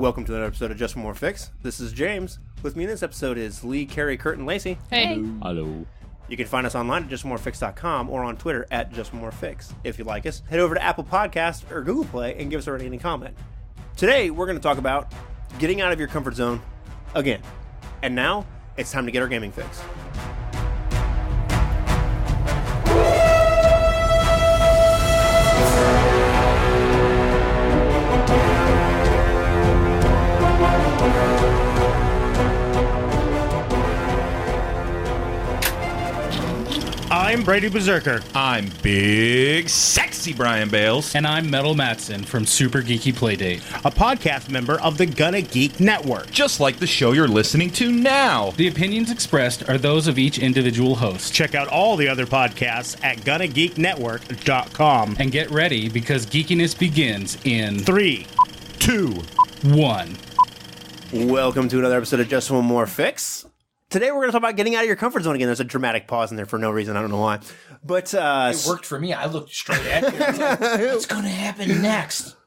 Welcome to another episode of Just One More Fix. This is James. With me in this episode is Lee, Carrie, Kurt, and Lacey. Hey. Hello. You can find us online at justomorefix.com or on Twitter at justomorefix. If you like us, head over to Apple Podcasts or Google Play and give us a rating and comment. Today, we're going to talk about getting out of your comfort zone again. And now, it's time to get our gaming fix. I'm Brady Berserker. I'm Big Sexy Brian Bales. And I'm Metal Matson from Super Geeky Playdate, A podcast member of the Gonna Geek Network. Just like the show you're listening to now. The opinions expressed are those of each individual host. Check out all the other podcasts at GonnaGeekNetwork.com. And get ready because geekiness begins in 3, 2, 1. Welcome to another episode of Just One More Fix. Today we're going to talk about getting out of your comfort zone again. There's a dramatic pause in there for no reason. I don't know why. But it worked for me. I looked straight at you. I was like, what's going to happen next?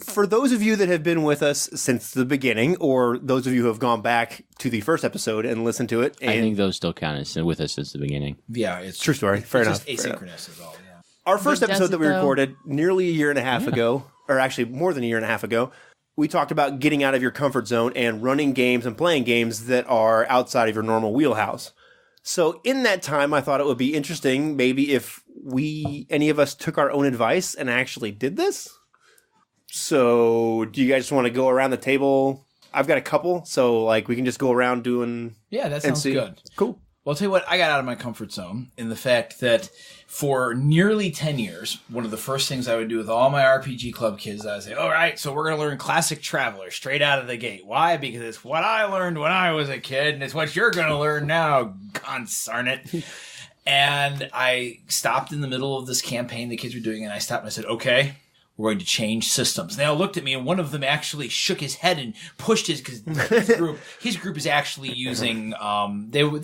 For those of you that have been with us since the beginning, or those of you who have gone back to the first episode and listened to it. And I think those still count as with us since the beginning. Yeah, it's true story. Fair enough. Just asynchronous is all, yeah. Our first episode that we recorded nearly a year and a half ago, or actually more than a year and a half ago, we talked about getting out of your comfort zone and running games and playing games that are outside of your normal wheelhouse. So in that time, I thought it would be interesting maybe if any of us took our own advice and actually did this. So do you guys just want to go around the table? I've got a couple, so we can just go around doing... Yeah, that sounds good. Cool. Well, I'll tell you what, I got out of my comfort zone in the fact that for nearly 10 years, one of the first things I would do with all my RPG Club kids, I would say, all right, so we're going to learn Classic Traveler straight out of the gate. Why? Because it's what I learned when I was a kid, and it's what you're going to learn now, consarn it. And I stopped in the middle of this campaign the kids were doing, and I stopped and I said, okay, we're going to change systems. They all looked at me, and one of them actually shook his head and pushed because his group is actually using, they were,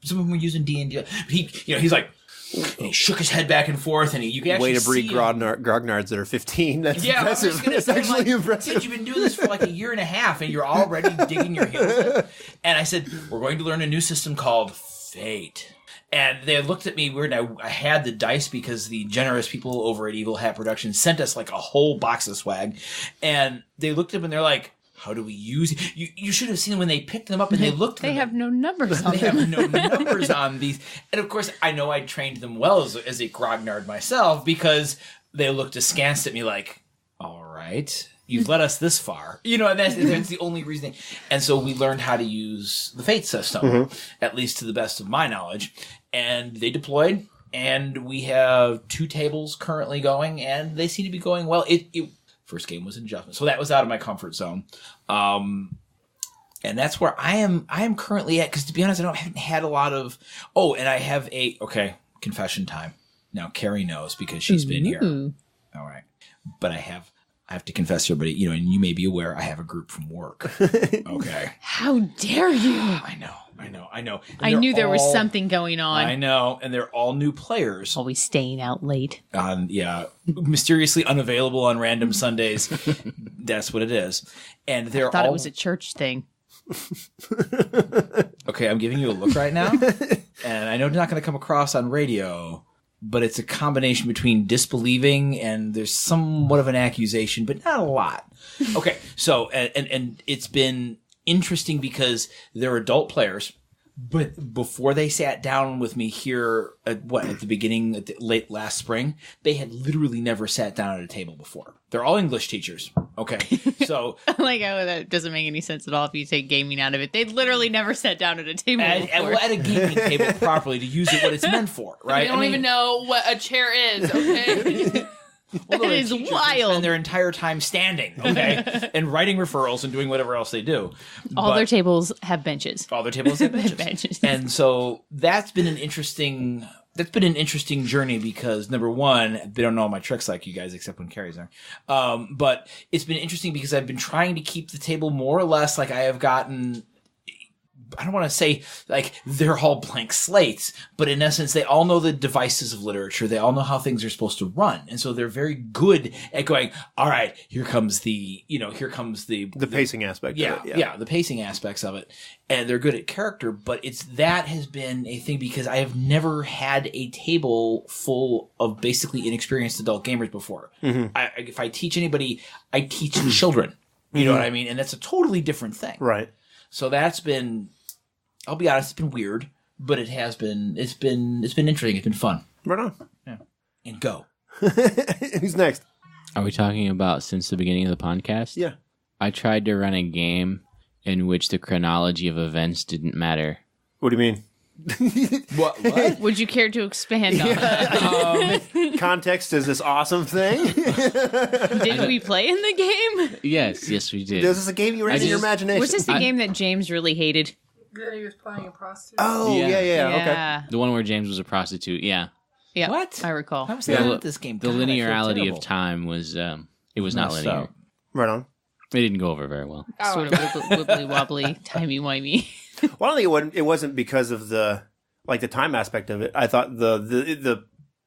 some of them were using D&D. He's like, and he shook his head back and forth, and you can actually way to breed grognards that are 15. That's impressive. That's actually impressive. You've been doing this for a year and a half, and you're already digging your heels in. And I said, we're going to learn a new system called Fate. And they looked at me weird, and I had the dice because the generous people over at Evil Hat Productions sent us a whole box of swag. And they looked at them and they're like, how do we use it? You should have seen when they picked them up and they looked at them. They have no numbers on them. They have no numbers on these. And of course, I know I trained them well as a grognard myself because they looked askance at me like, all right, you've led us this far. That's the only reason. And so we learned how to use the Fate system, at least to the best of my knowledge. And they deployed, and we have 2 tables currently going, and they seem to be going well. First game was an adjustment, so that was out of my comfort zone. And that's where I am currently at, because to be honest, I haven't had a lot of... Oh, and I have confession time. Now, Carrie knows because she's been here. All right. But I have to confess to everybody, and you may be aware, I have a group from work. Okay. How dare you? I know. I knew there was something going on. I know, and they're all new players. Always staying out late. Mysteriously unavailable on random Sundays. That's what it is. And I thought it was a church thing. Okay, I'm giving you a look right now, and I know it's not going to come across on radio, but it's a combination between disbelieving and there's somewhat of an accusation, but not a lot. Okay, so, and it's been interesting because they're adult players, but before they sat down with me here at the beginning, late last spring, they had literally never sat down at a table before. They're all English teachers. Okay. So that doesn't make any sense at all if you take gaming out of it. They literally never sat down at a table before. At a gaming table properly to use it what it's meant for, right? They don't even know what a chair is, okay? Well, that is wild. Spend their entire time standing, okay, and writing referrals and doing whatever else they do. All their tables have benches. All their tables have benches. And so that's been an interesting journey because, number one, they don't know all my tricks like you guys, except when Carrie's there. But it's been interesting because I've been trying to keep the table more or less like I have gotten I don't want to say like they're all blank slates, but in essence, they all know the devices of literature. They all know how things are supposed to run. And so they're very good at going, all right, here comes the pacing aspect of it. Yeah, the pacing aspects of it. And they're good at character, but that has been a thing because I have never had a table full of basically inexperienced adult gamers before. Mm-hmm. If I teach anybody, I teach children. You know what I mean? And that's a totally different thing. Right. So that's been, I'll be honest, it's been weird, but it's been interesting. It's been fun. Right on. Yeah. And go. Who's next? Are we talking about since the beginning of the podcast? Yeah. I tried to run a game in which the chronology of events didn't matter. What do you mean? What? Would you care to expand on that? Context is this awesome thing. Did we play in the game? Yes, we did. This is a game you raised in your imagination. Was this the game that James really hated? Yeah, he was playing a prostitute. Oh, yeah. Okay. The one where James was a prostitute, yeah. Yeah. What? I recall. How was that at this game? The God, I feel linearity terrible. of time was, it was not Messed linear. up. Right on. It didn't go over very well. Sort of wibbly wobbly, timey wimey. Well, I don't think it wasn't because of the time aspect of it. I thought the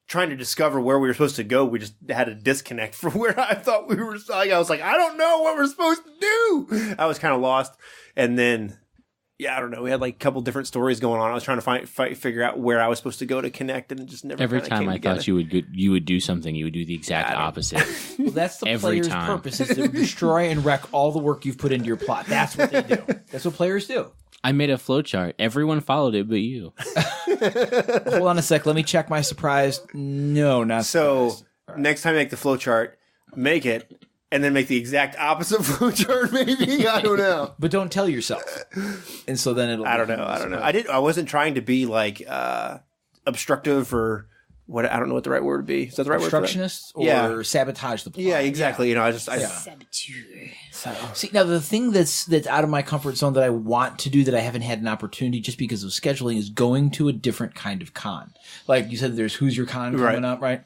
trying to discover where we were supposed to go, we just had a disconnect from where I thought we were. I was like, I don't know what we're supposed to do. I was kind of lost, and then I don't know. We had like a couple different stories going on. I was trying to figure out where I was supposed to go to connect, and it just never. Every time came I together. thought you would do something, you would do the exact opposite. Well, that's the Every player's time. purpose is to destroy and wreck all the work you've put into your plot. That's what they do. That's what players do. I made a flowchart. Everyone followed it, but you. Hold on a sec. Let me check my surprise. No, not So surprised. next time you make the flowchart, make it, and then make the exact opposite flowchart. Maybe I don't know. But don't tell yourself. And so then it'll. I don't know. I wasn't trying to be like obstructive or what. I don't know what the right word would be. Is that the right word? Obstructionist or Yeah. sabotage the plot. Yeah, exactly. You know, See, now the thing that's out of my comfort zone that I want to do that I haven't had an opportunity just because of scheduling is going to a different kind of con. Like you said, there's Who's Your Con coming up, right?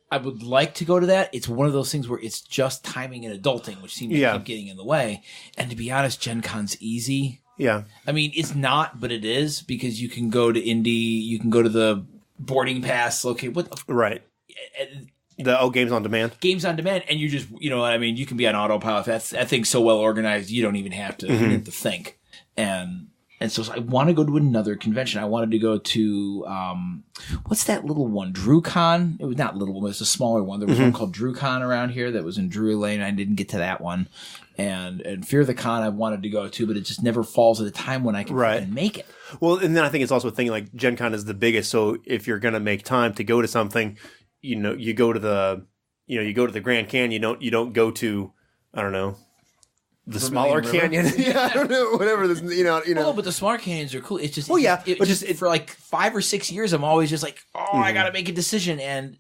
I would like to go to that. It's one of those things where it's just timing and adulting, which seem to keep getting in the way. And to be honest, Gen Con's easy. Yeah. I mean, it's not, but it is because you can go to Indie, you can go to the boarding pass, locate Right. Games on demand. Games on demand, and you just, you know what I mean? You can be on autopilot. That thing's so well organized, you don't even have to, you don't have to think. And so I want to go to another convention. I wanted to go to, what's that little one? DrewCon? It was not little one, it was a smaller one. There was one called DrewCon around here that was in Drury Lane. I didn't get to that one. And Fear the Con I wanted to go to, but it just never falls at a time when I can fucking make it. Well, and then I think it's also a thing like Gen Con is the biggest, so if you're going to make time to go to something, you know, you go to the Grand Canyon, you don't go to, I don't know, the smaller canyon. Yeah, I don't know, whatever this, you know. Oh, but the smaller canyons are cool. It's just, for like 5 or 6 years, I'm always just like, I got to make a decision. And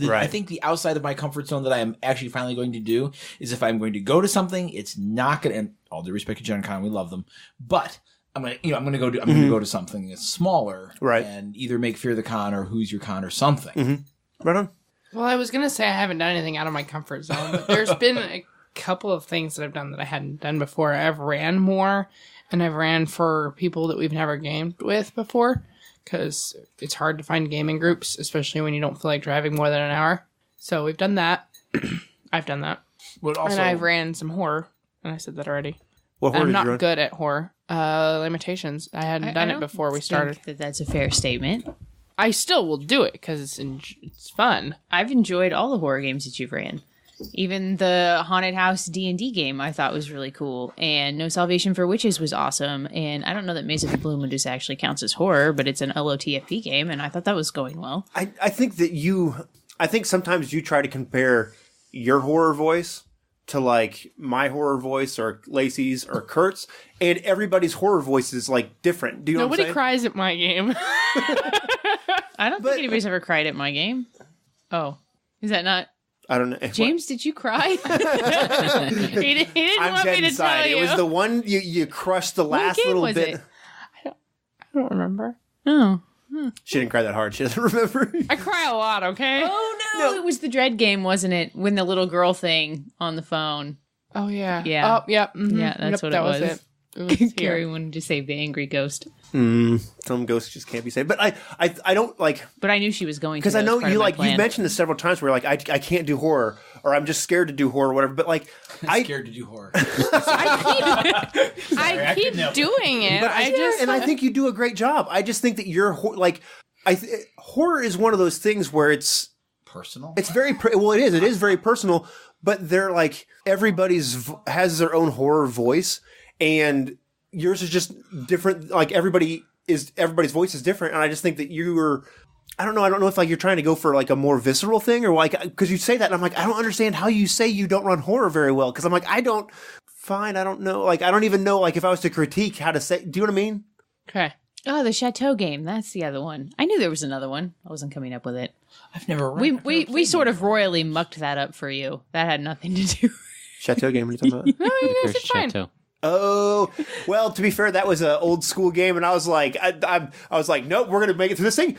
I think the outside of my comfort zone that I am actually finally going to do is if I'm going to go to something, it's not going to, and all due respect to Gen Con, we love them, but I'm going to go to something that's smaller, and either make Fear the Con or Who's Your Con or something. Right on. Well, I was going to say I haven't done anything out of my comfort zone, but there's been a couple of things that I've done that I hadn't done before. I've ran more, and I've ran for people that we've never gamed with before, because it's hard to find gaming groups, especially when you don't feel like driving more than an hour. So we've done that. I've done that. But also, and I've ran some horror, and I said that already. What horror I'm did not you run? good at horror. Limitations. I hadn't done it before we started. That's a fair statement. I still will do it because it's fun. I've enjoyed all the horror games that you've ran. Even the Haunted House D&D game I thought was really cool. And No Salvation for Witches was awesome. And I don't know that Maze of the Blue Mundus actually counts as horror, but it's an LOTFP game, and I thought that was going well. I think sometimes you try to compare your horror voice to like my horror voice or Lacey's or Kurt's, and everybody's horror voice is like different. Do you know what I'm Nobody saying? cries at my game. I don't think anybody's ever cried at my game. Oh, is that not... I don't know. James, did you cry? he didn't I'm want dead me to inside. tell you. It was the one you crushed the last game little was bit. it? I don't remember. Oh. She didn't cry that hard. She doesn't remember. I cry a lot, okay? Oh, no. It was the Dread game, wasn't it? When the little girl thing on the phone. Oh, yeah. Yeah. Oh, yeah. Mhm. Yeah, that's what that it was. it. Carrie wanted to save the angry ghost, Some ghosts just can't be saved. But I don't like, but I knew she was going to. because I That was know part you of my like, plan. you've mentioned this several times where like, I can't do horror, or I'm just scared to do horror or whatever. But like, I'm scared to do horror. I keep doing it. I think you do a great job. I just think that you're like, horror is one of those things where it's Personal. very it is very personal, but they're like, everybody's has their own horror voice, and yours is just different. Like everybody's voice is different, and I just think that I don't know if like you're trying to go for like a more visceral thing, or like, because you say that and I'm like, I don't understand how you say you don't run horror very well, because I'm like, I don't know, like I don't even know like if I was to critique how to say, do you know what I mean? Okay. Oh, the Chateau game. That's the other one. I knew there was another one. I wasn't coming up with it. I've never. We sort of royally mucked that up for you. That had nothing to do. Chateau game, what are you talking about? No, you guys Cursed did fine. Chateau. Oh, well, to be fair, that was an old school game, and I was like, I was like, nope, we're gonna make it through this thing.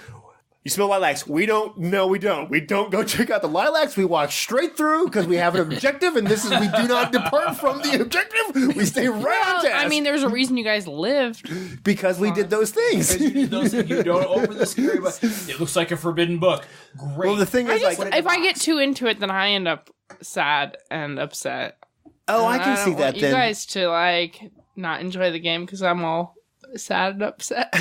You smell lilacs? We don't. No, we don't. We don't go check out the lilacs. We walk straight through because we have an objective, and we do not depart from the objective. We stay right on Well, task. I mean, there's a reason you guys lived. because we did those things. You did those things. You don't open the scary book. It looks like a forbidden book. Great. Well, the thing is, like, If I get too into it, then I end up sad and upset. oh, I And can don't see want that you then. guys to like not enjoy the game because I'm all sad and upset.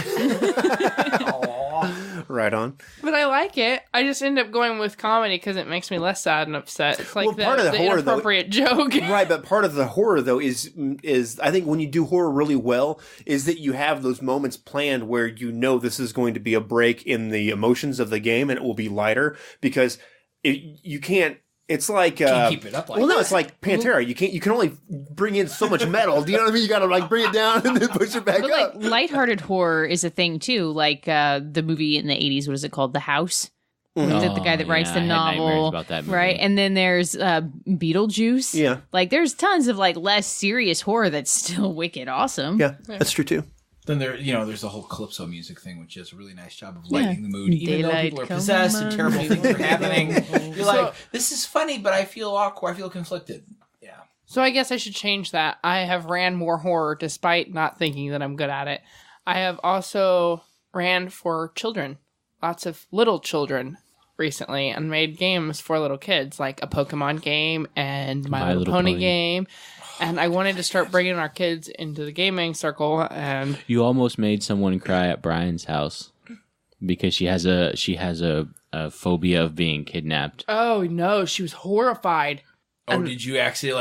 Right on. But I like it. I just end up going with comedy because it makes me less sad and upset. It's like Well, part of the horror, though- inappropriate joke. Right, but part of the horror though is I think when you do horror really well is that you have those moments planned where you know this is going to be a break in the emotions of the game and it will be lighter, because you can't. It's like Can't keep it up like well, no, that. it's like Pantera. You can only bring in so much metal. Do you know what I mean? You got to like bring it down and then push it back But up. like lighthearted horror is a thing too. Like the movie in the 80s, what is it called? The House. The guy that writes yeah, the I had nightmares novel, about that movie. right? And then there's Beetlejuice. Yeah. Like there's tons of like less serious horror that's still wicked awesome. Yeah, that's true too. Then there's the whole calypso music thing, which does a really nice job of lightening the mood, even though Daylight people are come possessed and terrible on. things are happening. You're like, this is funny, but I feel awkward. I feel conflicted. Yeah. So I guess I should change that. I have ran more horror despite not thinking that I'm good at it. I have also ran for children, lots of little children recently, and made games for little kids, like a Pokemon game and My Little Pony game. And I wanted to start bringing our kids into the gaming circle. And You almost made someone cry at Brian's house because she has a phobia of being kidnapped. oh no, she was horrified. Oh, did you actually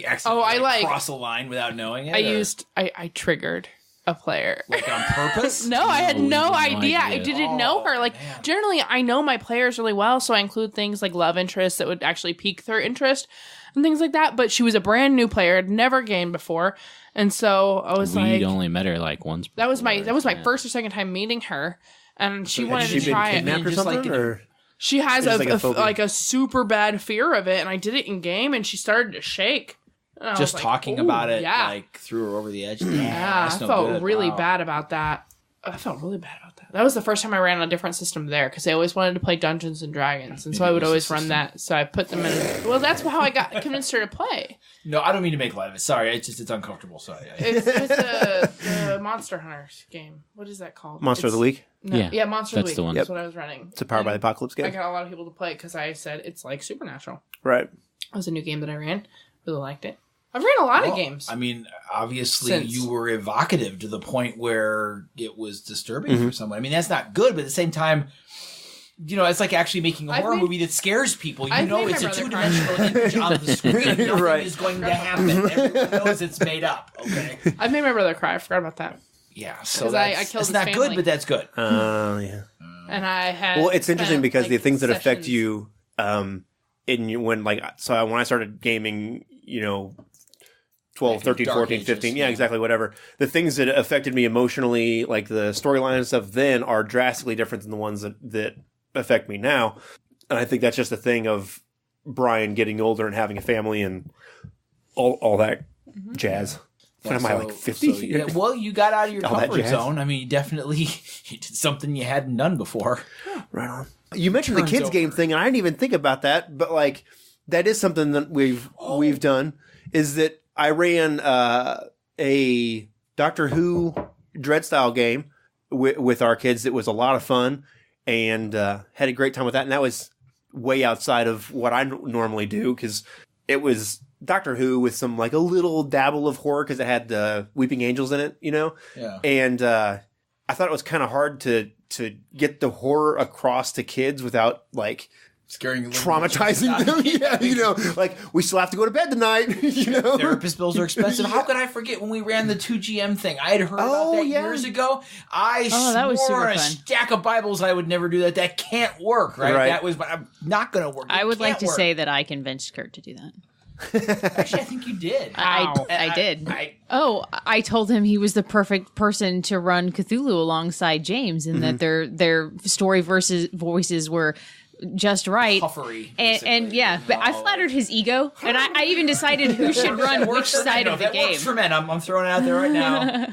accidentally cross a line without knowing it? I triggered a player. like on purpose. No, I had no no idea. I idea. didn't know her. Like, generally, I know my players really well, so I include things like love interests that would actually pique their interest and things like that. But she was a brand new player, had never gamed before, and so I was We'd like, only met her like once. that was my before. first or second time meeting her, and she Had wanted she to been try it. kidnapped or Just like something? in- Or She has It's like a phobia. like a super bad fear of it, and I did it in game, and she started to shake. And I was Just like, talking "Ooh, about it yeah. threw her over the edge. Yeah, that's I no felt good. really Wow. bad about that. I felt really bad about that. That was the first time I ran a different system there because they always wanted to play Dungeons and Dragons, and so I would always run that. So I put them in. Well, that's how I got convinced her to play. No, I don't mean to make light of it. Sorry, it's uncomfortable. Sorry. It's the Monster Hunters game. What is that called? Monster of the Week? No, Yeah, Monster of that's the the Week. one. That's what I was running. It's a Powered by the Apocalypse I game. got a lot of people to play because I said it's like Supernatural. Right. It was a new game that I ran. Really liked it. I've ran a lot of games. I mean, obviously, Since- you were evocative to the point where it was disturbing Mm-hmm. for someone. I mean, that's not good, but at the same time, it's like actually making a I've horror made- oomovie that scares people. You I've know made it's my a brother two-dimensional image on the screen. Nothing Right. is going to happen. Everyone knows it's made up, okay? I made my brother cry. I forgot about that. Yeah, so 'Cause I that's killed it's his not family. good, but that's good. Yeah. And I had. Well, it's interesting spent, because like, the things that affect sessions- you, when I started gaming, 12, Like in 13, Dark 14, Ages, 15, yeah, yeah. exactly, whatever. The things that affected me emotionally, like the storyline and stuff then, are drastically different than the ones that affect me now. And I think that's just a thing of Brian getting older and having a family and all that jazz. What am I, like 50? yeah, well, you got out of your All that comfort jazz. zone. I mean, you definitely you did something you hadn't done before. Right on. You mentioned the Turns kids over. game thing, and I didn't even think about that, but like that is something that we've done. Is that I ran a Doctor Who Dread style game with our kids. It was a lot of fun and had a great time with that. And that was way outside of what I normally do because it was Doctor Who with some like a little dabble of horror because it had Weeping Angels in it, you know? Yeah. And I thought it was kind of hard to get the horror across to kids without like Scaring them. traumatizing them. Yeah, you know, like we still have to go to bed tonight, you know? Therapist bills are expensive. How could I forget when we ran the 2GM thing? I had heard about that years ago. I that was swore super on a fun. stack of Bibles I would never do that. That can't work, right? Right. That was I'm not going to work. I It would like can't to work. say that I convinced Kurt to do that. Actually, I think you did. I did. I I told him he was the perfect person to run Cthulhu alongside James, and that their story versus voices were just right. Puffery, And yeah, but I flattered his ego, and I even decided who should run which side of the that game. works for men. I'm throwing it out there right now.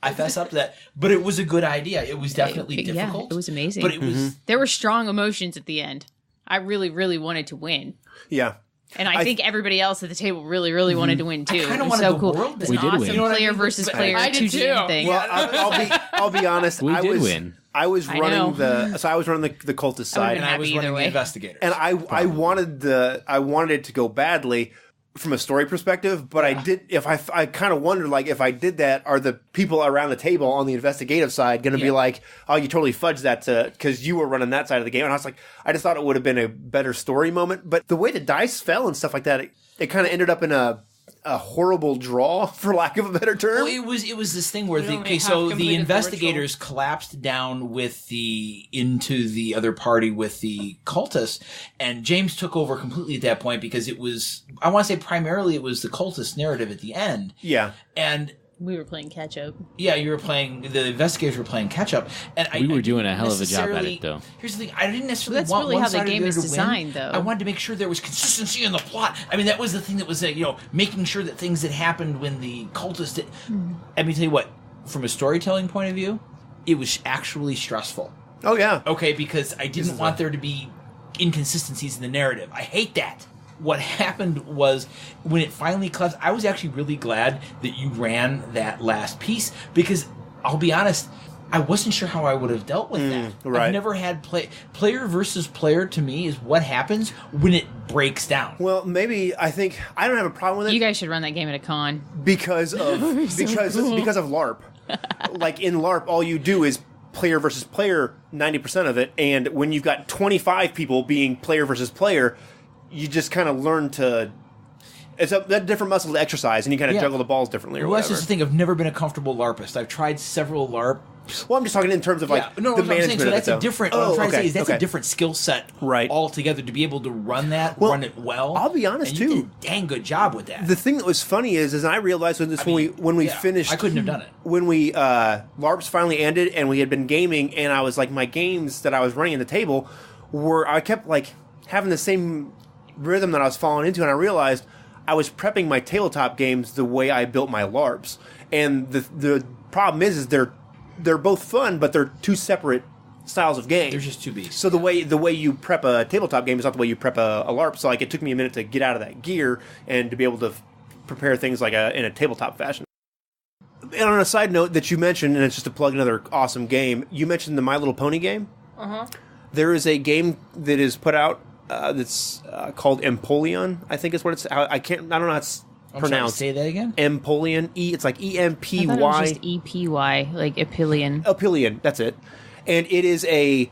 I fess up to that, but it was a good idea. It was definitely Yeah, difficult. it was amazing. but it was. There were strong emotions at the end. I really, really wanted to win. Yeah. And I think everybody else at the table really, really wanted to win too. kinda It was wanted so the cool. world to It's We an did awesome win. You know what I player mean? versus But player I did 2GM too. thing. Well, I'll be honest. We I did was win. I was I know. running the cultist side, And I was happy either running way. the investigators. and I wanted it to go badly from a story perspective, but I did. If I kind of wondered, like, if I did that, are the people around the table on the investigative side going to be like, "Oh, you totally fudged that because you were running that side of the game"? And I was like, I just thought it would have been a better story moment. But the way the dice fell and stuff like that, it kind of ended up in a horrible draw, for lack of a better term. Well, it was this thing where We only the half so the completed the investigators collapsed down into the other party with the cultists, and James took over completely at that point because it was, I want to say primarily it was the cultist narrative at the end, Yeah. and We were playing catch up. yeah, the investigators were playing catch up, and We were doing a hell of a job at it, though. Here's the thing: I didn't necessarily That's want really one how the side or game is other to win. designed, though. I wanted to make sure there was consistency in the plot. I mean, that was the thing that was, making sure that things that happened when the cultists did. Let me tell you what, from a storytelling point of view, it was actually stressful. Oh yeah. Okay, because I didn't want there to be inconsistencies in the narrative. I hate that. What happened was when it finally collapsed, I was actually really glad that you ran that last piece because I'll be honest, I wasn't sure how I would have dealt with that. right. I've never had player versus player to me is what happens when it breaks down. Well, maybe I think I don't have a problem with it. You guys should run that game at a con. because of because of LARP. Like in LARP, all you do is player versus player 90% of it, and when you've got 25 people being player versus player, you just kind of learn to. It's a different muscle to exercise, and you kind of Yeah. juggle the balls differently or Well, that's whatever. just the thing. I've never been a comfortable LARPist. I've tried several LARP. Well, I'm just talking in terms of like no, the what I'm saying, management so of that's it. a though. different. What I'm trying to say is that's okay. a different skill set, Right. altogether, to be able to run that, Well, run it well. I'll be honest, and you too. did a dang good job with that. The thing that was funny is I realized when we Yeah, finished, I couldn't have done it. when we LARPs finally ended and we had been gaming, and I was like, my games that I was running at the table I kept like having the same rhythm that I was falling into, and I realized I was prepping my tabletop games the way I built my LARPs, and the problem is they're both fun, but they're two separate styles of game. They're just two beasts. So the way you prep a tabletop game is not the way you prep a LARP. So like it took me a minute to get out of that gear and to be able to prepare things like in a tabletop fashion. And on a side note that you mentioned, and it's just to plug another awesome game, you mentioned the My Little Pony game. There is a game that is put out that's called Empoleon, I think is what it's. I don't know how it's I'm sorry, pronounced. say that again. Empoleon. It's like I thought it was EMPY. just EPY, like Epilion. Opilion, that's it. And it is a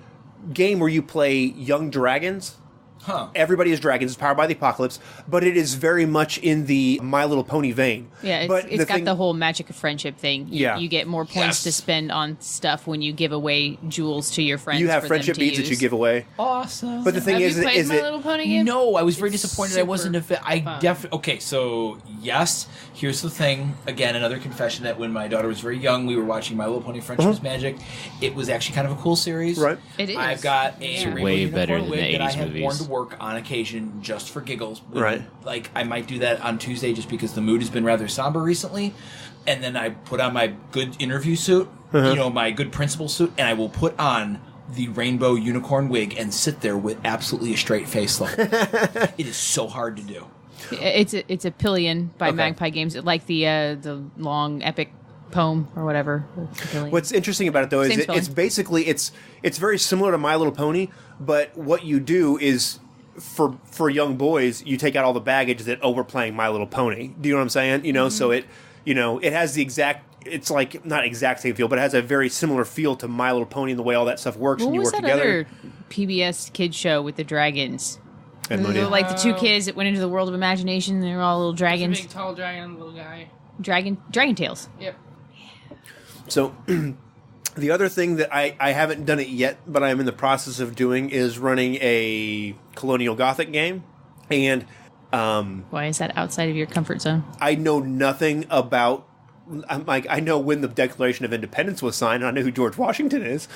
game where you play young dragons. Huh. Everybody is dragons. It's powered by the apocalypse, but it is very much in the My Little Pony vein. Yeah, but it's got the whole magic of friendship thing. Yeah. You get more points to spend on stuff when you give away jewels to your friends. you have for friendship them to beads that you use. give away. Awesome. But the thing Have is, you played is My it? Little Pony game? No, I was very It's disappointed. I super wasn't a fit. Okay, so yes, here's the thing. Again, another confession that when my daughter was very young, we were watching My Little Pony Friendship's Magic. It was actually kind of a cool series. Right. It is. I've got a It's Rainbow way Unicorn better than wig the that I 80s have worn movies. to work on occasion just for giggles. Right. Like I might do that on Tuesday just because the mood has been rather somber recently, and then I put on my good interview suit, my good principal suit, and I will put on the rainbow unicorn wig and sit there with absolutely a straight face. Like it is so hard to do. It's a Epilion by Okay. Magpie Games, like the long epic poem or whatever. What's interesting about it though is Same spelling. it's basically it's very similar to My Little Pony, but what you do is for young boys, you take out all the baggage that we're playing My Little Pony. Do you know what I'm saying? You know, so it has the exact. It's like not exact same feel, but it has a very similar feel to My Little Pony and the way all that stuff works What and you was work that together. other PBS kids show with the dragons? I have no idea. Like the two kids that went into the world of imagination. They were all little The dragons. big tall dragon, little guy. Dragon Tales. Yep. So the other thing that I haven't done it yet, but I'm in the process of doing is running a Colonial Gothic game. And Why is that outside of your comfort zone? I know nothing about. I know when the Declaration of Independence was signed. And I know who George Washington is,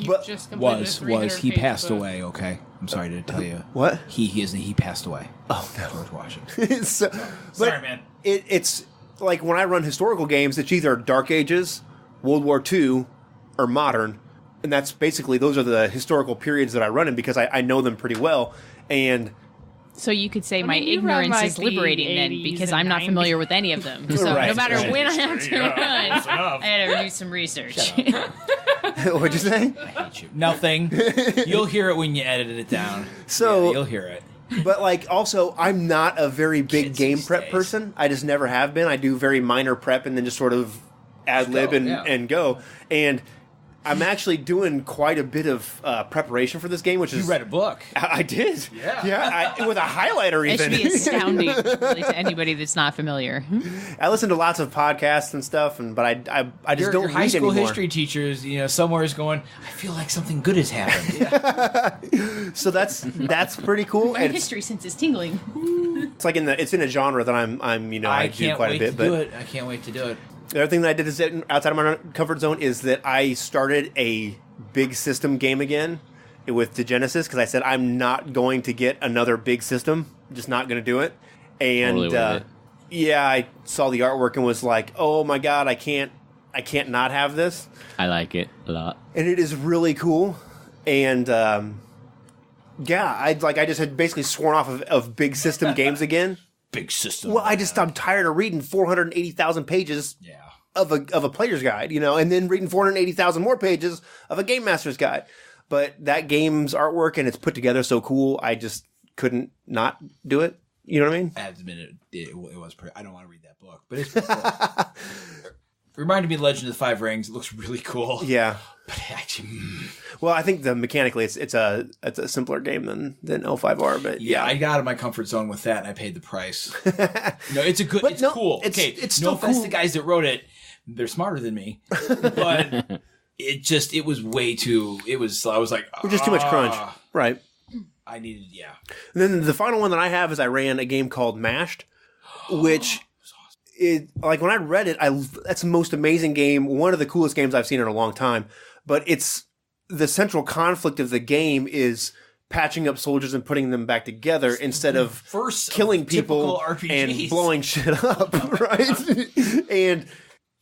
but Just completed a Was 300 he page passed book. away? Okay, I'm sorry to tell you. what? He passed away. Oh no, George Washington. so, Sorry, man. It's like when I run historical games, it's either Dark Ages, World War II, or modern, and that's basically those are the historical periods that I run in because I know them pretty well, and. So you could say my mean, you run ignorance like is the liberating then 80s because and I'm not 90s. familiar with any of them. So Right, no matter right. when I have to run, I had to do some research. What'd you say? Nothing. You'll hear it when you edit it down. So- Yeah, you'll hear it. But like, also, I'm not a very big Kids game these prep days. person. I just never have been. I do very minor prep and then just sort of ad lib go, and yeah. and go. And I'm actually doing quite a bit of preparation for this game, which You is read a book. I did. Yeah. with a highlighter It should even. be astounding really, to anybody that's not familiar. I listen to lots of podcasts and stuff, but I just Your don't high read school anymore. history teachers, somewhere is going, I feel like something good has happened. So that's pretty cool. My And history sense is tingling. it's like it's in a genre that I'm I I do can't quite wait a bit. to do But it. I can't wait to do it. the other thing that I did is outside of my comfort zone is that I started a big system game again with the Genesis because I said I'm not going to get another big system. I'm just not going to do it. And Totally worth it. yeah, I saw the artwork and was like, oh my god, I can't not have this. I like it a lot. And it is really cool. And yeah, I just had basically sworn off of big system games again. Big system. Well, I'm tired of reading 480,000 pages Yeah. of a player's guide, and then reading 480,000 more pages of a game master's guide. But that game's artwork and it's put together so cool, I just couldn't not do it. You know what I mean? I have to admit, it was pretty. I don't want to read that book, but it's pretty cool. Reminded me of Legend of the Five Rings. It looks really cool. Yeah. But actually, Well, I think mechanically it's a simpler game than L5R, but yeah, yeah. I got out of my comfort zone with that, and I paid the price. No, it's a good. But It's no, cool. it's- Okay, it's no still offense cool. to the guys that wrote it. They're smarter than me, but it was way too. I was like, Just too much crunch. Right. I needed, yeah. And then the final one that I have is I ran a game called Mashed, which like when I read it, that's the most amazing game, one of the coolest games I've seen in a long time. But it's the central conflict of the game is patching up soldiers and putting them back together instead of First killing of people typical and RPGs. blowing shit up, right? And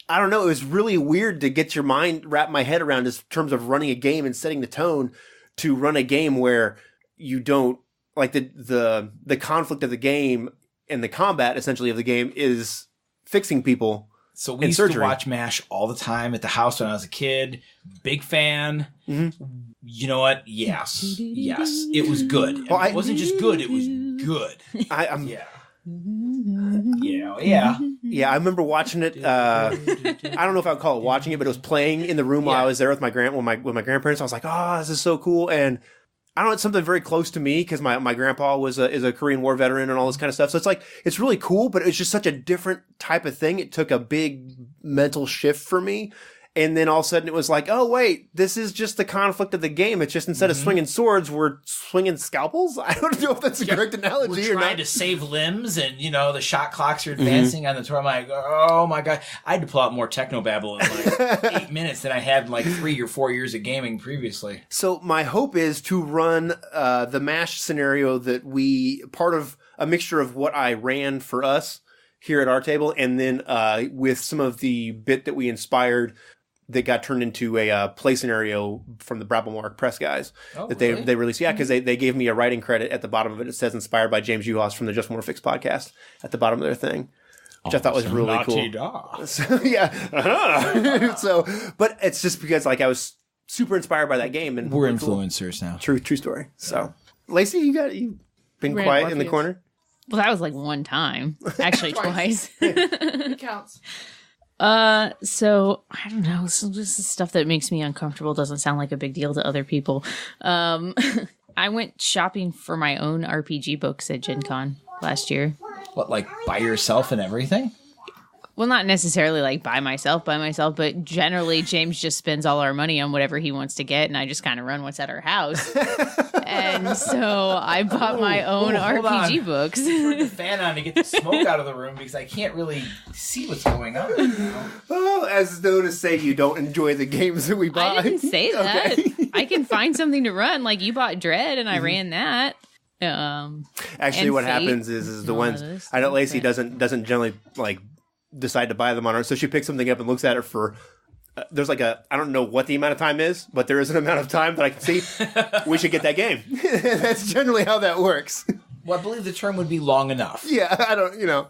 I don't know, it was really weird to get your mind wrap my head around in terms of running a game and setting the tone to run a game where you don't like the conflict of the game and the combat essentially of the game is fixing people. So we in used surgery. to watch MASH all the time at the house when I was a kid. Big fan. Mm-hmm. You know what? Yes. It was good. Well, It wasn't just good, it was good. I'm Yeah. Yeah. Yeah, I remember watching it. I don't know if I would call it watching it, but it was playing in the room while I was there with my grandparents. I was like, "Oh, this is so cool!" And I don't know, it's something very close to me because my grandpa is a Korean War veteran and all this kind of stuff. So it's like it's really cool, but it's just such a different type of thing. It took a big mental shift for me. And then all of a sudden it was like, oh, wait, this is just the conflict of the game. It's just instead of swinging swords, we're swinging scalpels. I don't know if that's the correct analogy We're or trying not. to save limbs, and the shot clocks are advancing on the tour. I'm like, oh my god! I had to pull out more technobabble in like 8 minutes than I had in like 3 or 4 years of gaming previously. So my hope is to run the MASH scenario that part of a mixture of what I ran for us here at our table, and then with some of the bit that we inspired that got turned into a play scenario from the Brabblemark Press guys that they released. Yeah, because they gave me a writing credit at the bottom of it. It says inspired by James Uhas from the Just More Fix podcast at the bottom of their thing, which I thought was really cool. So, yeah. So, but it's just because like I was super inspired by that game, and We're really cool. influencers now. True story. So, Lacey, you been Ran quiet in the Morpheus. corner? Well, that was like one time. Actually, twice. It counts. So I don't know. So this is stuff that makes me uncomfortable. Doesn't sound like a big deal to other people. I went shopping for my own RPG books at Gen Con last year. What, like by yourself and everything? Well, not necessarily like by myself, but generally James just spends all our money on whatever he wants to get, and I just kind of run what's at our house. And so I bought my own hold RPG on. books. Turn the fan on to get the smoke out of the room because I can't really see what's going on. You know? Oh, as though to say you don't enjoy the games that we buy. I didn't say that. Okay. I can find something to run. Like you bought Dread, and I Mm-hmm. ran that. Actually, And what Fate happens is the and all ones of those I know stuff, Lacey but- doesn't generally like decide to buy them on her, so she picks something up and looks at it for. There's like I don't know what the amount of time is, but there is an amount of time that I can see. We should get that game. That's generally how that works. Well, I believe the term would be long enough. Yeah, I don't, you know.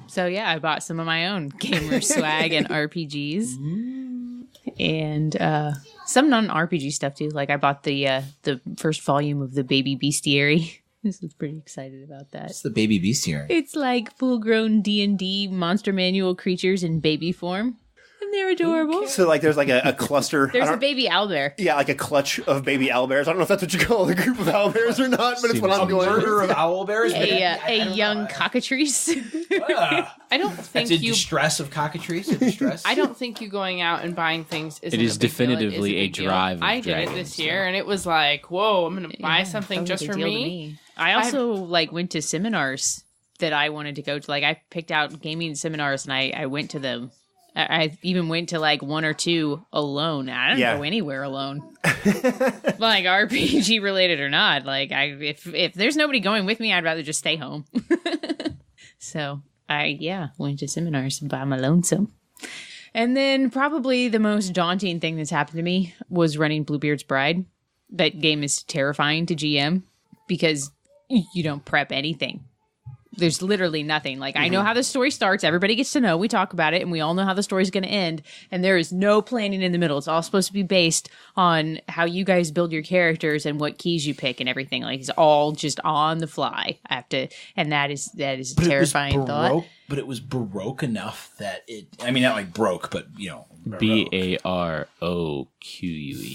So yeah, I bought some of my own gamer swag and RPGs, and some non-RPG stuff too. Like I bought the first volume of the Baby Bestiary. This was pretty excited about that. It's the baby bestiary. It's like full-grown D&D monster manual creatures in baby form, and they're adorable. So like there's like a cluster. There's I a don't- baby owlbear. Yeah, like a clutch of baby owlbears. I don't know if that's what you call a group of owlbears or not, but it's what I'm A going murder with. of owlbears? A young cockatrice. I don't That's think a you. distress of cockatrice. A distress. I don't think you going out and buying things is. It is definitively a drive of I did it dragons, this year, and it was like, whoa! I'm gonna buy something That was just a for deal to me. I also like went to seminars that I wanted to go to. Like I picked out gaming seminars and I went to them. I even went to like one or two alone. I don't Yeah. go anywhere alone. Like RPG related or not. Like if there's nobody going with me, I'd rather just stay home. So I went to seminars by my lonesome. And then probably the most daunting thing that's happened to me was running Bluebeard's Bride. That game is terrifying to GM because you don't prep anything. There's literally nothing. Like, I know how the story starts. Everybody gets to know. We talk about it, and we all know how the story's going to end. And there is no planning in the middle. It's all supposed to be based on how you guys build your characters and what keys you pick and everything. Like, it's all just on the fly. I have to, and that is a terrifying thought. But it was baroque enough that it. I mean, not like broke, but you know, BAROQUE.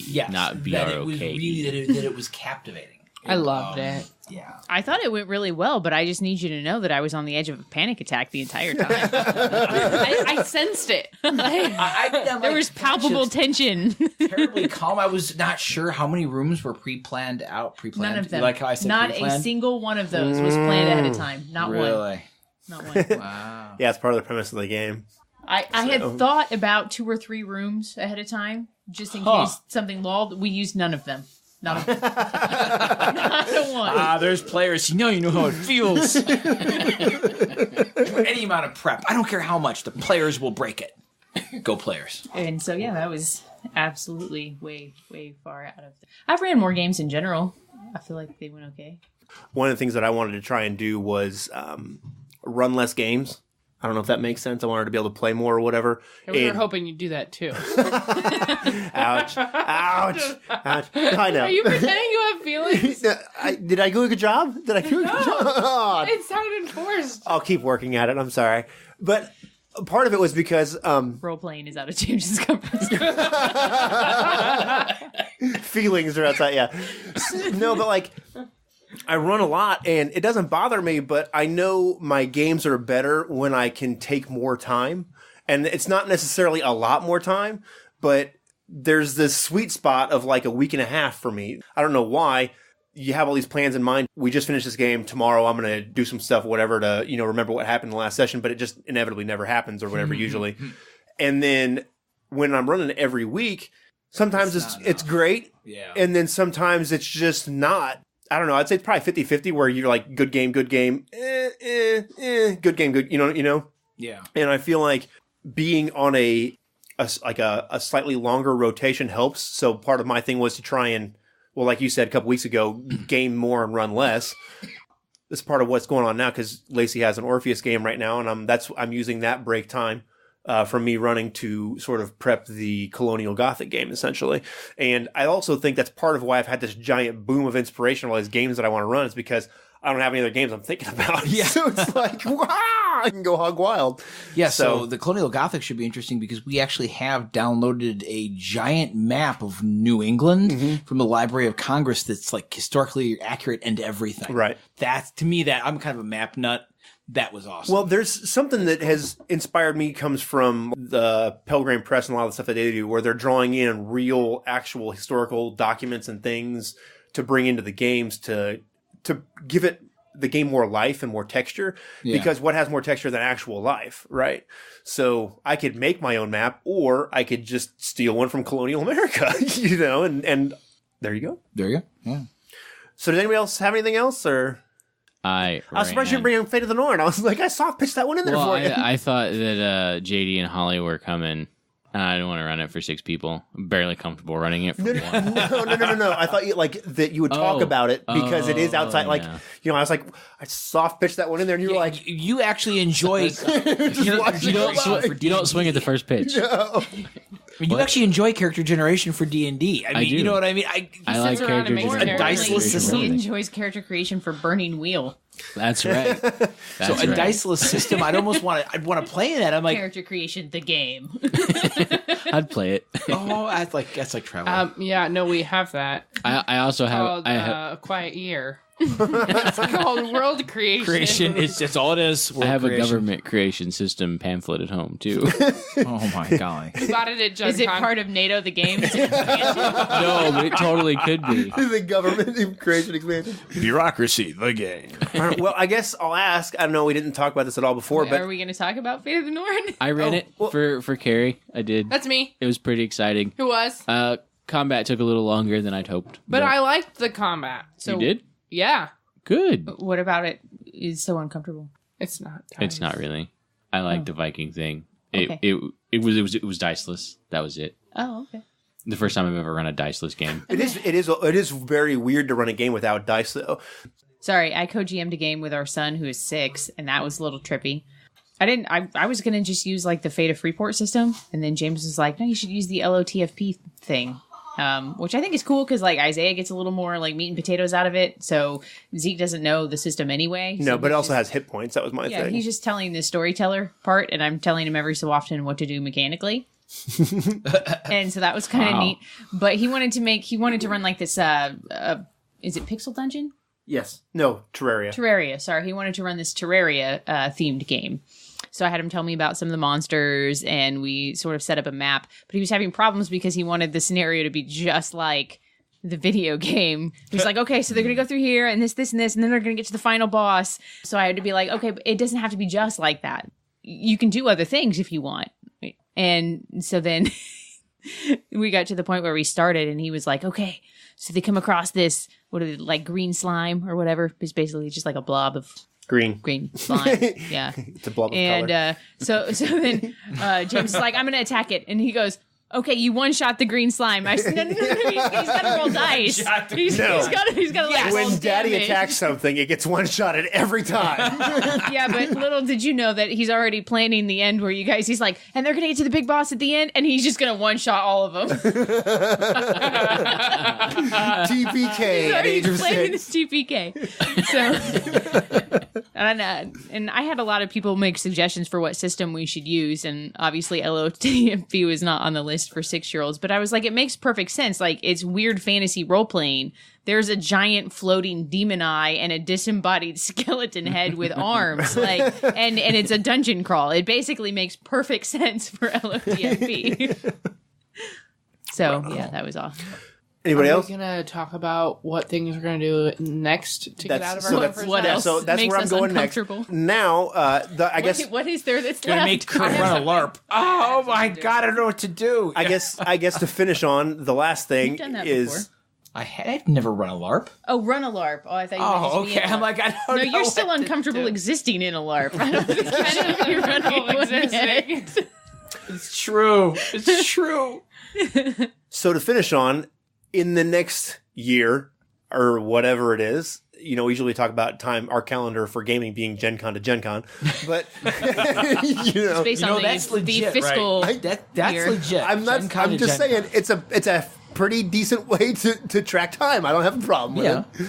yes, Not that it was BROKE. really that it was captivating. I loved it. Yeah. I thought it went really well, but I just need you to know that I was on the edge of a panic attack the entire time. I sensed it. There was palpable tension. terribly calm. I was not sure how many rooms were pre-planned out. Pre-planned, None of them. like how I said, Not a pre-planned? single one of those was planned ahead of time. Not one. Really? Not one. Wow. Yeah, it's part of the premise of the game. I had thought about 2 or 3 rooms ahead of time, just in case something lulled. We used none of them. Not a, not a one. There's players. You know how it feels. Any amount of prep. I don't care how much. The players will break it. Go players. And so, yeah, that was absolutely way, way far out of. I've ran more games in general. I feel like they went okay. One of the things that I wanted to try and do was run less games. I don't know if that makes sense. I wanted to be able to play more or whatever. We were And- hoping you'd do that too. ouch, ouch, ouch. I know. Are you pretending you have feelings? Did I do a good job? Did I do a good job? It sounded forced. I'll keep working at it. I'm sorry. But part of it was because Role playing is out of James's comfort zone. feelings are outside. Yeah. No, but like I run a lot and it doesn't bother me, but I know my games are better when I can take more time. And it's not necessarily a lot more time, but there's this sweet spot of like a week and a half for me. I don't know why. You have all these plans in mind. We just finished this game. Tomorrow I'm going to do some stuff, whatever, to, remember what happened in the last session, but it just inevitably never happens or whatever usually. And then when I'm running every week, sometimes it's great. Yeah. And then sometimes it's just not. I don't know. I'd say it's probably 50-50 where you're like, good game, good game, good game, good, you know? Yeah. And I feel like being on a slightly longer rotation helps. So part of my thing was to try and, well, like you said a couple weeks ago, game more and run less. this is part of what's going on now because Lacey has an Orpheus game right now, and I'm using that break time from me running to sort of prep the Colonial Gothic game, essentially. And I also think that's part of why I've had this giant boom of inspiration of all these games that I want to run is because I don't have any other games I'm thinking about. Yeah. So it's like, wow, I can go hog wild. Yeah, so the Colonial Gothic should be interesting because we actually have downloaded a giant map of New England from the Library of Congress that's like historically accurate and everything. Right. That's, to me, that I'm kind of a map nut. That was awesome. Well, there's something that has inspired me comes from the Pelgrane Press and a lot of the stuff that they do where they're drawing in real, actual historical documents and things to bring into the games to give it the game more life and more texture because what has more texture than actual life, right? So I could make my own map or I could just steal one from colonial America, and there you go. There you go. Yeah. So does anybody else have anything else or... I was surprised you didn't bring in Fate of the Norn. I was like, I soft pitched that one in there for you. I thought that JD and Holly were coming. I didn't want to run it for 6 people. I'm barely comfortable running it for one. No. I thought you would talk about it because it is outside. I was like, I soft pitched that one in there, and you were like, you actually enjoy. you don't swing at the first pitch. No. You actually enjoy character generation for D&D. I mean, do. You know what I mean? I like character generation. A diceless system. He enjoys character creation for Burning Wheel. That's right. So a diceless system, I'd want to play in that. I'm like character creation, the game. I'd play it. Oh, that's like travel. We have that. I also have. Called Quiet Year. It's called World Creation. It's all it is. I have a government creation system pamphlet at home too. Oh my golly! We bought it at Gen Is it part of NATO? The game? No, but it totally could be. The government creation expansion. Bureaucracy, the game. Well, I guess I'll ask. I don't know. We didn't talk about this at all before, but are we going to talk about Fate of the Norn? I ran it for Carrie. I did. That's me. It was pretty exciting. Who was? Combat took a little longer than I'd hoped. But I liked the combat. So you did? Yeah. Good. What about it is so uncomfortable? It's not. It's not really. I like the Viking thing. Okay. It was diceless. That was it. Oh, okay. The first time I've ever run a diceless game. It is very weird to run a game without dice though. Sorry, I co-GM'd a game with our son who is 6, and that was a little trippy. I was gonna just use like the Fate of Freeport system, and then James was like, "No, you should use the LOTFP thing." Which I think is cool because like Isaiah gets a little more like meat and potatoes out of it. So Zeke doesn't know the system anyway. No, but it also has hit points. That was my thing. Yeah, he's just telling the storyteller part, and I'm telling him every so often what to do mechanically. And so that was kind of neat. But he wanted to run like this. Is it Pixel Dungeon? Yes. No, Terraria. Terraria. Sorry, he wanted to run this Terraria themed game. So I had him tell me about some of the monsters, and we sort of set up a map. But he was having problems because he wanted the scenario to be just like the video game. He's like, okay, so they're going to go through here, and this, and this, and then they're going to get to the final boss. So I had to be like, okay, but it doesn't have to be just like that. You can do other things if you want. And so then we got to the point where we started, and he was like, okay, so they come across this, what are they, like green slime or whatever. It's basically just like a blob of... Green slime. Yeah. It's a blob of color. And so then James is like, I'm going to attack it. And he goes, okay, you one-shot the green slime. I said, no, he's got to roll dice. He's got to like roll when Daddy damage. attacks something, it gets one-shotted every time. Yeah, but little did you know that he's already planning the end where he's like, and they're going to get to the big boss at the end, and he's just going to one-shot all of them. TPK at age of 6. This TPK. So... And I had a lot of people make suggestions for what system we should use, and obviously LOTFP was not on the list for 6-year-olds, but I was like, it makes perfect sense. Like, it's weird fantasy role-playing. There's a giant floating demon eye and a disembodied skeleton head with arms, like, and it's a dungeon crawl. It basically makes perfect sense for LOTFP. So, yeah, that was awesome. Anybody else? We're going to talk about what things we're going to do next to get out of our comfort zone. What else So that's makes where I'm us going next. uncomfortable? Now, I guess What is there that's Gonna left? make Kurt run a LARP. Oh my god, I don't know what to do. I guess to finish on the last thing You've done that is before. I've never run a LARP. Oh, run a LARP. Oh, I thought you were Oh, just being okay. a I'm like, I don't know. No, you're still what to uncomfortable do. existing in a LARP. I don't think you should be running one yet. It's true. It's true. so to finish on in the next year or whatever it is, we usually talk about our calendar for gaming being Gen Con to Gen Con, but It's based on that's the legit, fiscal right? That's year. legit. I'm Gen Con I'm to just Gen saying it's a pretty decent way to track time. I don't have a problem with Yeah. it.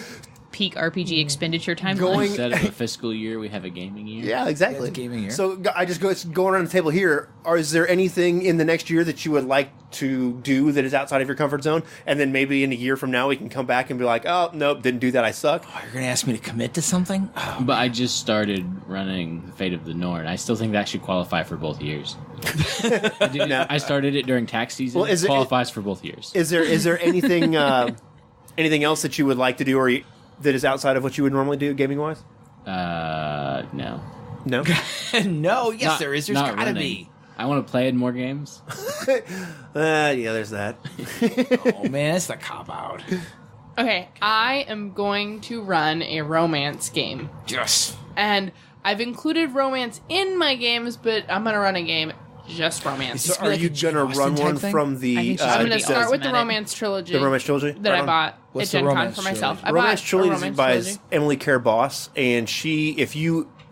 peak RPG expenditure timeline. Going- Instead of a fiscal year, we have a gaming year. Yeah, exactly. Yeah, it's a gaming year. So I just going around the table here. Is there anything in the next year that you would like to do that is outside of your comfort zone? And then maybe in a year from now we can come back and be like, oh nope, didn't do that. I suck. Oh, you're gonna ask me to commit to something? Oh, But I just started running Fate of the North. I still think that should qualify for both years. I started it during tax season. Well, is it- qualifies for both years. Is there anything anything else that you would like to do or that is outside of what you would normally do gaming wise? No. No. no, yes, Not- there is. There's not gotta running. be. I want to play in more games. Yeah, there's that. Oh man, that's the cop out. Okay, I am going to run a romance game. Just And I've included romance in my games, but I'm going to run a game just romance. So It's are like you a Jane gonna Austen run type one thing? from the? I think she's I'm going to be start with the awesome at it. romance trilogy. The romance trilogy that Right I on. bought What's at the Gen Con romance for myself. trilogy? I Romance bought a Trilogy romance by trilogy. Emily Care Boss, and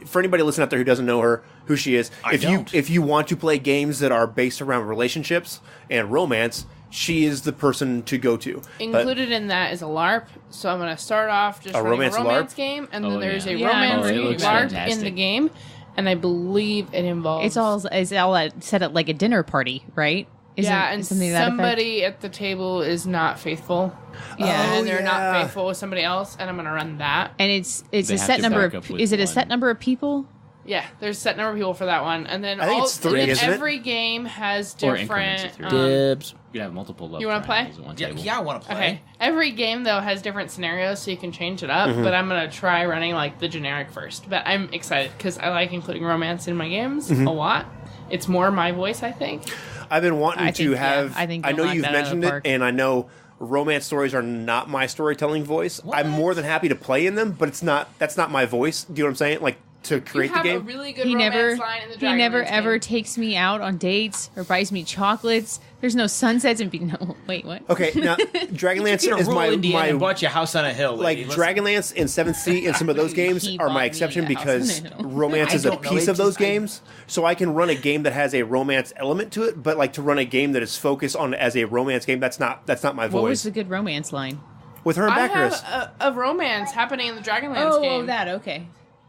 for anybody listening out there who doesn't know her, who she is, if you want to play games that are based around relationships and romance, she is the person to go to. But Included in that is a LARP, so I'm going to start off just A running romance a romance LARP? game, and Oh, then there's yeah. a Yeah, romance oh, it looks LARP in fantastic. the game, and I believe it involves... It's all set at like a dinner party, right? Isn't yeah, and something to that effect? somebody at the table is not faithful. Yeah. and they're yeah. not faithful with somebody else, and I'm going to run that. And it's They a have set to number back of. up with Is it a one. set number of people? Yeah, there's a set number of people for that one, and then I think it's 3, and then isn't it? every game has Or increments of different. 3. dibs. You could have multiple love You wanna play? triangles at one Yeah, table. yeah, I want to play. Okay, every game though has different scenarios, so you can change it up. But I'm gonna try running like the generic first. But I'm excited because I like including romance in my games a lot. It's more my voice, I think. I've been wanting I to think, yeah, have. I think I you'll know knock you've that out of the mentioned it, park. and I know romance stories are not my storytelling voice. I'm more than happy to play in them, but it's not. That's not my voice. Do you know what I'm saying? Like to create You have the a game. really good He romance never. line in the He never Dragonlance ever game. takes me out on dates or buys me chocolates. There's no sunsets and no. Wait, what? Okay, now Dragonlance You know, is rural Indiana my and bought you a house on a hill. like lady. Listen. Dragonlance and Seventh Sea and some of those games He are bought my me exception a house because on a hill. romance I is a don't know, piece it of those just- I- games. So I can run a game that has a romance element to it, but like to run a game that is focused on as a romance game, that's not my What was voice. the good romance line? With her and I Baccaris. have a romance happening in the Dragonlance game. Oh, that okay.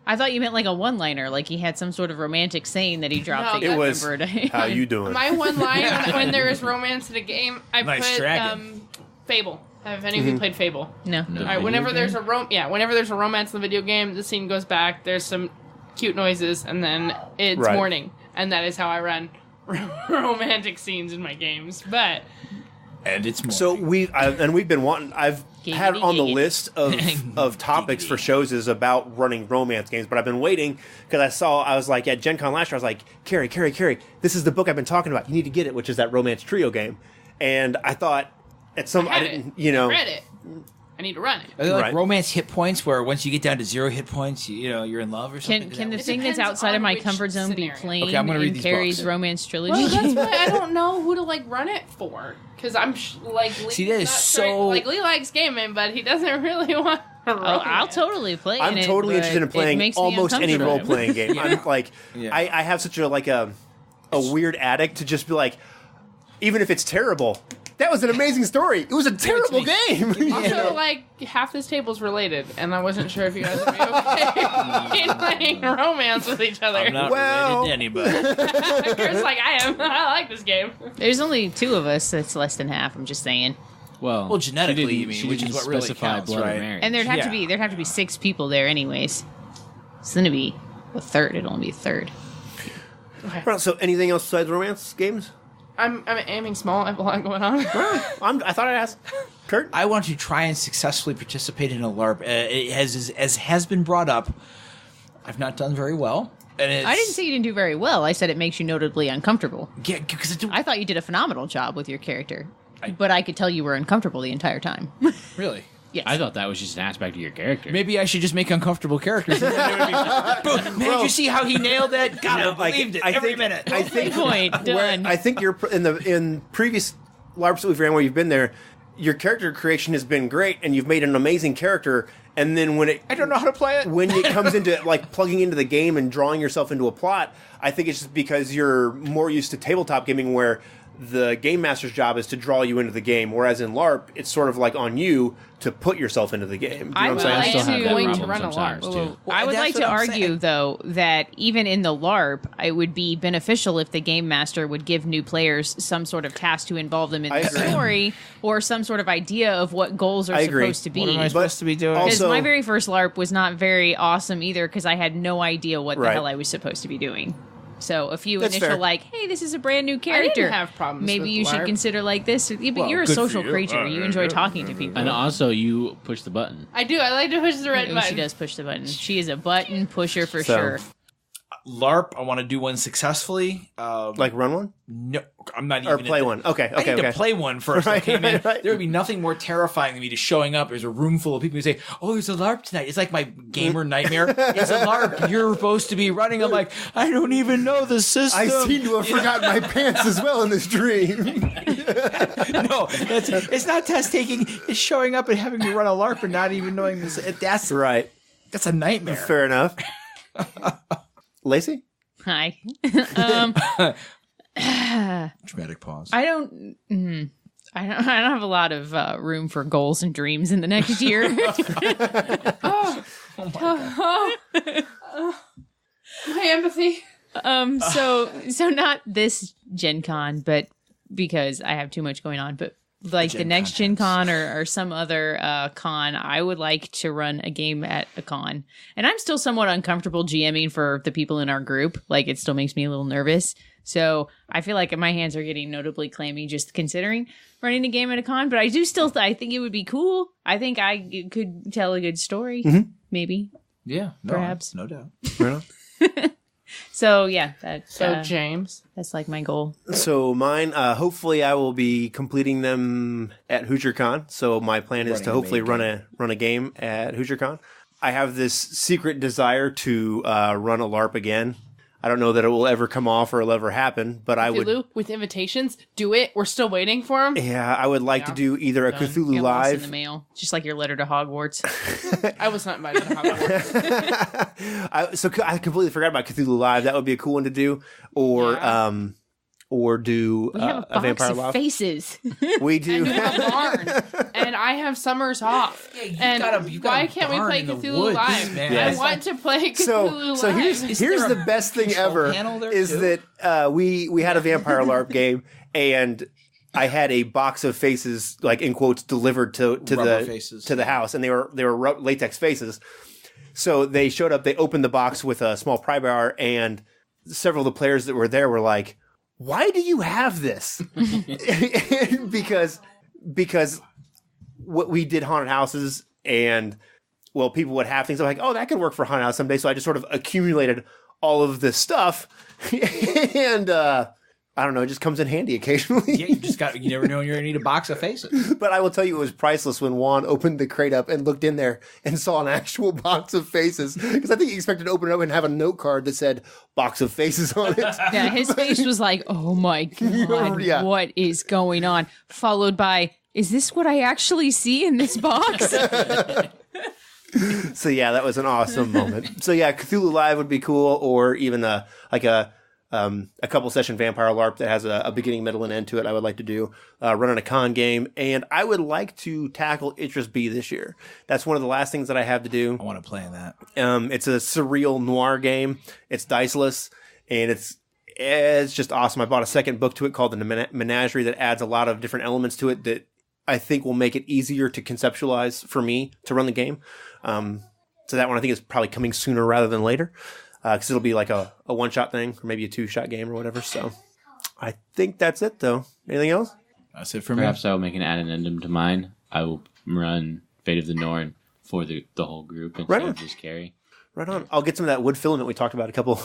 I thought you meant like a one-liner, like he had some sort of romantic saying that he dropped. No, that you It was remembered. how you doing? My one line when there is romance in a game, I Nice put dragon. Fable. Have any of you played Fable? No. No. All right, whenever there's a whenever there's a romance in the video game, the scene goes back. There's some cute noises, and then it's Right. morning, and that is how I run romantic scenes in my games. But And it's more. So we've been wanting. I've had Giggity, on the giggity. list of topics for shows is about running romance games, but I've been waiting because I was like at Gen Con last year. I was like, Carrie, this is the book I've been talking about. You need to get it, which is that romance trio game. And I thought at some I I had didn't, it. you know, I read it. I need to run it. Are they like Right. romance hit points where once you get down to 0 hit points, you're in love or something? Can the It thing that's depends outside of on my which comfort zone be scenario. playing Okay, I'm gonna read in these Carrie's books. romance trilogy? Well, that's why I don't know who to like run it for, because I'm like Lee, See, that is not so- like Lee likes gaming, but he doesn't really want. I'll totally play. I'm in it, totally but interested in it playing makes me almost any uncomfortable. role playing game. I'm like, Yeah. I have such a weird addict to just be like, even if it's terrible, that was an amazing story. It was a terrible game. You Also, know? like half this table's related, and I wasn't sure if you guys would be okay in playing romance with each other. I'm not Well- related to anybody. Chris, like I am. I like this game. There's only 2 of us. That's less than half. I'm just saying. Well, genetically, she didn't- you mean, she which didn't is what really specify counts, blood right? of marriage. And there'd have Yeah. to be 6 people there, anyways. It's gonna be a third. It'll only be a third. Right, so anything else besides romance games? I'm aiming small. I have a lot going on. I thought I'd ask Kurt. I want to try and successfully participate in a LARP. It as has been brought up, I've not done very well. And it's, I didn't say you didn't do very well. I said it makes you notably uncomfortable. Yeah, because I thought you did a phenomenal job with your character, but I could tell you were uncomfortable the entire time. really. Yes. I thought that was just an aspect of your character. Maybe I should just make uncomfortable characters. Boom. Man, did you see how he nailed that? God, I Like, believed it I every think- minute. I think Point. where- Done. I think you're in previous LARPs that we've ran where you've been there. your character creation has been great, and you've made an amazing character. And then I don't know how to play it. When it comes into like plugging into the game and drawing yourself into a plot, I think it's just because you're more used to tabletop gaming, where the game master's job is to draw you into the game, whereas in LARP, it's sort of like on you to put yourself into the game. You know what I'm saying? I still have that going to problem run a sometimes, LARP. too. I would that's like what to I'm argue, saying. though, that even in the LARP, it would be beneficial if the game master would give new players some sort of task to involve them in I the agree. story, or some sort of idea of what goals are I agree. supposed to be. What am I supposed to be doing? Because Also- my very first LARP was not very awesome either, because I had no idea what the Right. hell I was supposed to be doing. So a few That's initial fair. like, hey, this is a brand new character. have problems Maybe with you should LARP. consider like this. Yeah, but you're a good for social you. creature. You enjoy talking to people. And also, you push the button. I do. I like to push the red Oh, button. she does push the button. She is a button pusher for So- sure. LARP, I want to do one successfully. Like run one No, I'm not even. or play one. Okay, I okay, need okay. to play one first. Right, Okay, man. right. There would be nothing more terrifying than me just showing up. There's a room full of people who say, "Oh, there's a LARP tonight." It's like my gamer nightmare. It's a LARP. You're supposed to be running. I'm like, I don't even know the system. I seem to have forgotten my pants as well in this dream. No, it's not test taking. It's showing up and having me run a LARP and not even knowing this. That's Right. a nightmare. Fair enough. Lacey? Hi. Dramatic pause. I don't have a lot of room for goals and dreams in the next year. My empathy. So not this Gen Con, but because I have too much going on, but like the next Gen Con or some other con, I would like to run a game at a con. And I'm still somewhat uncomfortable GMing for the people in our group. Like it still makes me a little nervous. So I feel like my hands are getting notably clammy just considering running a game at a con. But I do still, I think it would be cool. I think I could tell a good story, maybe. Yeah, no, Perhaps. no doubt. So yeah, James. that's like my goal. So mine, hopefully I will be completing them at HoosierCon. So my plan is to hopefully run a game at HoosierCon. I have this secret desire to run a LARP again. I don't know that it will ever come off or it'll ever happen, but I would. Cthulhu with invitations. Do it. We're still waiting for him. Yeah, I would like to do either a Cthulhu Get lost in Live. the mail, just like your letter to Hogwarts. I was not invited to Hogwarts. I completely forgot about Cthulhu Live. That would be a cool one to do, or do We have a box Vampire of Live. faces. We do. We have a barn, and I have summers off. And why can't we play Cthulhu Live? man. I want to play Cthulhu So Live. here's the best thing ever panel there, is too? that we had a Vampire LARP game and I had a box of faces, like in quotes, delivered to Rubber faces. the house, and they were latex faces. So they showed up. They opened the box with a small pry bar, and several of the players that were there were like, "Why do you have this?" because what we did haunted houses, and well, people would have things. I'm like, "Oh, that could work for haunted house someday." So I just sort of accumulated all of this stuff, and I don't know, it just comes in handy occasionally. Yeah, you never know when you're gonna need a box of faces. But I will tell you, it was priceless when Juan opened the crate up and looked in there and saw an actual box of faces. Because I think he expected to open it up and have a note card that said "box of faces" on it. Yeah, his face was like, "Oh my god, Yeah. what is going on?" Followed by, "Is this what I actually see in this box?" So yeah, that was an awesome moment. So yeah, Cthulhu Live would be cool, or even a couple session Vampire LARP that has a beginning, middle, and end to it. I would like to do running a con game, and I would like to tackle Idris B this year. That's one of the last things that I have to do. I want to play in that. It's a surreal noir game. It's diceless, and it's just awesome. I bought a second book to it called The Menagerie that adds a lot of different elements to it that I think will make it easier to conceptualize for me to run the game. So that one I think is probably coming sooner rather than later, because it'll be like a one-shot thing or maybe a two-shot game or whatever. So I think that's it, though. Anything else? That's it for Perhaps I will make an addendum to mine. I will run Fate of the Norn for the whole group instead Right on. of just Carrie. Right on. I'll get some of that wood filament we talked about a couple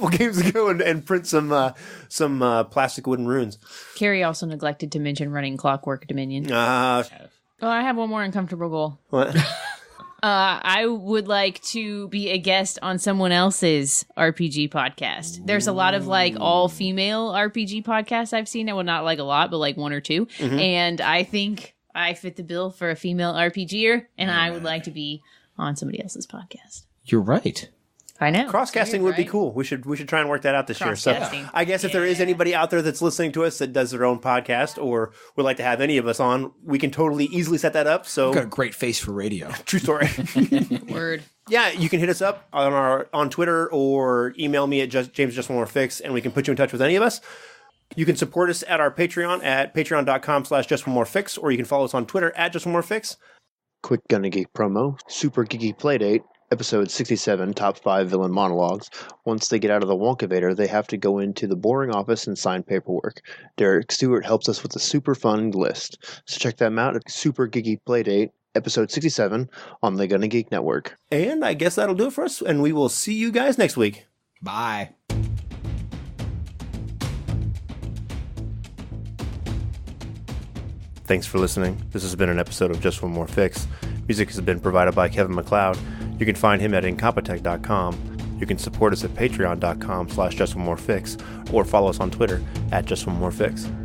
games ago and print some plastic wooden runes. Carrie also neglected to mention running Clockwork Dominion. Uh, Oh, I have one more uncomfortable goal. what? I would like to be a guest on someone else's RPG podcast. There's a lot of like all female RPG podcasts I've seen. Well, not like a lot, but like one or two. And I think I fit the bill for a female RPGer, and I would like to be on somebody else's podcast. You're right. I know. Crosscasting would be cool. We should try and work that out this year. So Crosscasting. I guess if there is anybody out there that's listening to us that does their own podcast or would like to have any of us on, we can totally easily set that up. So You've got a great face for radio. true story. Word. Yeah, you can hit us up on Twitter or email me at JamesJustOneMoreFix, and we can put you in touch with any of us. You can support us at our Patreon at patreon.com/JustOneMoreFix, or you can follow us on Twitter at JustOneMoreFix. Quick Gonna Geek promo. Super Geeky Playdate, episode 67, top 5 villain monologues. Once they get out of the Wonkavator, they have to go into the boring office and sign paperwork. Derek Stewart helps us with a super fun list. So check them out at Super Geeky Playdate, episode 67, on the Gonna Geek Network. And I guess that'll do it for us, and we will see you guys next week. Bye. Thanks for listening. This has been an episode of Just One More Fix. Music has been provided by Kevin MacLeod. You can find him at Incompetech.com. You can support us at Patreon.com/JustOneMoreFix or follow us on Twitter at JustOneMoreFix.